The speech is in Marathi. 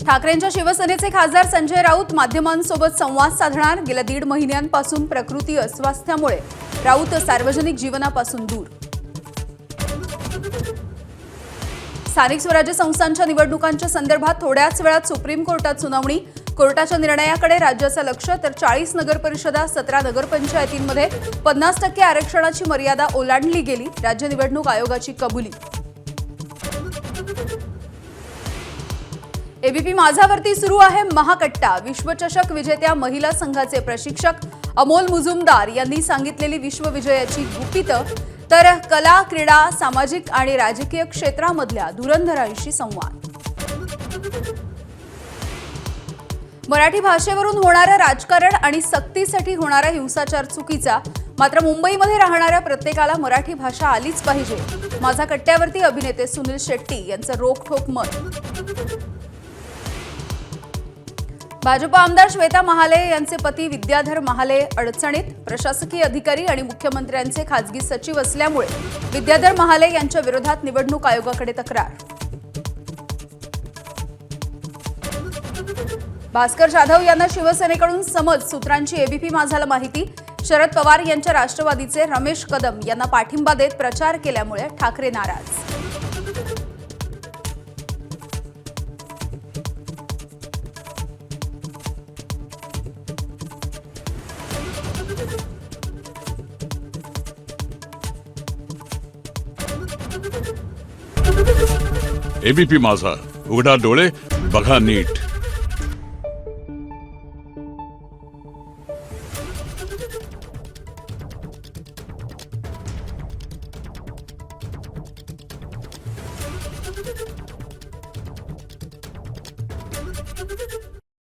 ठाकरेंच्या शिवसेनेचे खासदार संजय राऊत माध्यमांसोबत संवाद साधणार। गेल्या 1.5 महिन्यांपासून प्रकृती अस्वास्थ्यामुळे राऊत सार्वजनिक जीवनापासून दूर। स्थानिक स्वराज्य संस्थांच्या निवडणुकांच्या संदर्भात थोड्याच वेळात सुप्रीम कोर्टात सुनावणी। कोर्टाच्या निर्णयाकडे राज्याचं लक्ष, तर 40 नगरपरिषदा 17 नगरपंचायतींमध्ये 50% आरक्षणाची मर्यादा ओलांडली गेली। राज्य निवडणूक आयोगाची कबुली। एबीपी माझावरती सुरू आहे महाकट्टा। विश्वचषक विजेत्या महिला संघाचे प्रशिक्षक अमोल मुजुमदार यांनी सांगितलेली विश्वविजयाची गुपितं, तर कला, क्रीडा, सामाजिक आणि राजकीय क्षेत्रामधल्या धुरंधरांशी संवाद। मराठी भाषेवरून होणारं राजकारण आणि सक्तीसाठी होणारा हिंसाचार चुकीचा, मात्र मुंबईमध्ये राहणाऱ्या प्रत्येकाला मराठी भाषा आलीच पाहिजे। माझा कट्ट्यावरती अभिनेते सुनील शेट्टी यांचं रोखठोक मत। भाजप आमदार श्वेता महाले यांचे पती विद्याधर महाले अडचणीत। प्रशासकीय अधिकारी आणि मुख्यमंत्र्यांचे खासगी सचिव असल्यामुळे विद्याधर महाले यांच्या विरोधात निवडणूक आयोगाकडे तक्रार। भास्कर जाधव यांना शिवसेनेकडून समज, सूत्रांची एबीपी माझाला माहिती। शरद पवार यांच्या राष्ट्रवादीचे रमेश कदम यांना पाठिंबा देत प्रचार केल्यामुळे ठाकरे नाराज। एबीपी माझा, उघडा डोळे बघा नीट।